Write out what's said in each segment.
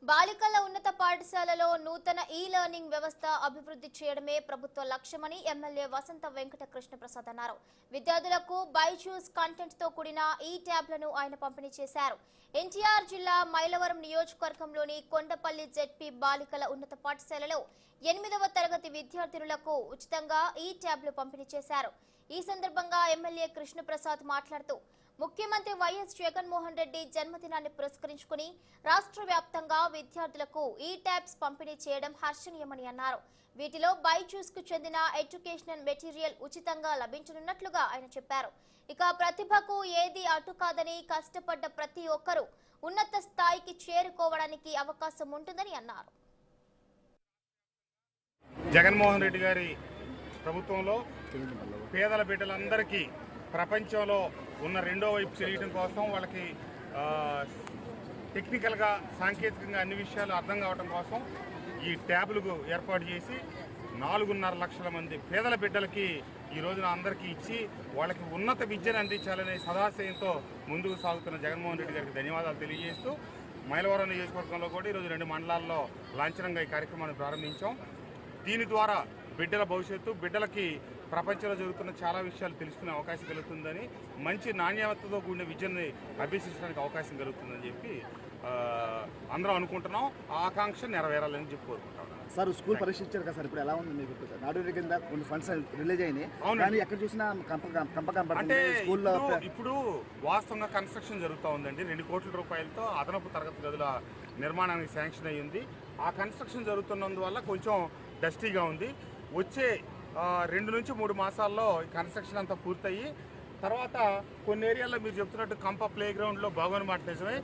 బాలికల ఉన్నత పాఠశాలలో నూతన లెర్నింగ్ వ్యవస్థ అభివృద్ధి చేయడమే ప్రభుత్వ లక్ష్యమని ఎమ్మెల్యే వసంత వెంకట కృష్ణ ప్రసాద్ అన్నారు. విద్యార్థులకు బైజూస్ కంటెంట్ తో కూడిన ట్యాబ్లను ఆయన పంపిణీ చేశారు. ఎన్టీఆర్ జిల్లా మైలవరం నియోజకవర్గంలోని కొండపల్లి జెడ్పీ బాలికల ఉన్నత పాఠశాలలో 8వ తరగతి విద్యార్థినులకు ఉచితంగా ట్యాబ్లు పంపిణీ చేశారు. ఈ సందర్భంగా ఎమ్మెల్యే కృష్ణ ప్రసాద్ మాట్లాడుతూ ముఖ్యమంత్రి వైఎస్ జగన్మోహన్ రెడ్డి జన్మదినాన్ని పురస్కరించుకుని రాష్ట్ర వ్యాప్తంగా విద్యార్థులకు ట్యాబ్స్ పంపిణీ చేయడం హర్షణీయమని అన్నారు. వీటిలో బైజూస్ కు చెందిన ఎడ్యుకేషనల్ మెటీరియల్ ఉచితంగా లభించనున్నట్లుగా ఆయన చెప్పారు. ఇక ప్రతిభకు ఏది అడ్డు కాదని కష్టపడ్డ ప్రతి ఒక్కరూ ఉన్నత స్థాయికి చేరుకోవడానికి అవకాశం ఉంటుందని అన్నారు. జగన్మోహన్ రెడ్డి గారి ప్రభుత్వంలో పేదల బిడ్డలందరికీ ప్రపంచంలో ఉన్న రెండో వైపు తెలియడం కోసం వాళ్ళకి టెక్నికల్గా సాంకేతికంగా అన్ని విషయాలు అర్థం కావడం కోసం ఈ ట్యాబ్లకు ఏర్పాటు చేసి 4.5 లక్షల మంది పేదల బిడ్డలకి ఈ రోజున అందరికీ ఇచ్చి వాళ్ళకి ఉన్నత విద్యను అందించాలనే సదాశయంతో ముందుకు సాగుతున్న జగన్మోహన్ రెడ్డి గారికి ధన్యవాదాలు తెలియజేస్తూ మైలవరం నియోజకవర్గంలో కూడా ఈరోజు 2 మండలాల్లో లాంఛనంగా ఈ కార్యక్రమాన్ని ప్రారంభించాం. దీని ద్వారా బిడ్డల భవిష్యత్తు, బిడ్డలకి ప్రపంచంలో జరుగుతున్న చాలా విషయాలు తెలుసుకునే అవకాశం కలుగుతుందని, మంచి నాణ్యతతో కూడిన విద్యని అభ్యసించడానికి అవకాశం కలుగుతుందని చెప్పి అందరం అనుకుంటున్నాం. ఆ ఆకాంక్ష నెరవేరాలని చెప్పి కోరుకుంటాం. సార్, స్కూల్ పరీక్షించారు కదా సార్, ఇప్పుడు ఎలా ఉంది మీకు? నాడు కింద కొన్ని ఫండ్స్ రిలీజ్ అయినాయి, కానీ ఎక్కడ చూసినా అంటే ఇప్పుడు వాస్తవంగా కన్స్ట్రక్షన్ జరుగుతూ ఉందండి. 2 కోట్ల రూపాయలతో అదనపు తరగతి గదుల నిర్మాణానికి శాంక్షన్ అయ్యింది. ఆ కన్స్ట్రక్షన్ జరుగుతున్నందువల్ల కొంచెం డస్టీగా ఉంది. వచ్చే 2 నుంచి 3 మాసాల్లో కన్స్ట్రక్షన్ అంతా పూర్తయ్యి తర్వాత కొన్ని ఏరియాల్లో మీరు చెప్తున్నట్టు కంప ప్లే గ్రౌండ్లో బాగోనమాట నిజమే.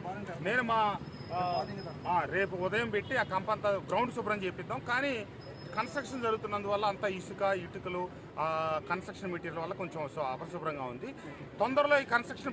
నేను రేపు ఉదయం పెట్టి ఆ కంప అంతా గ్రౌండ్ శుభ్రం చేపిద్దాం. కానీ కన్స్ట్రక్షన్ జరుగుతున్నందువల్ల అంతా ఇటుకలు కన్స్ట్రక్షన్ మెటీరియల్ వల్ల కొంచెం అపరిశుభ్రంగా ఉంది. తొందరలో ఈ కన్స్ట్రక్షన్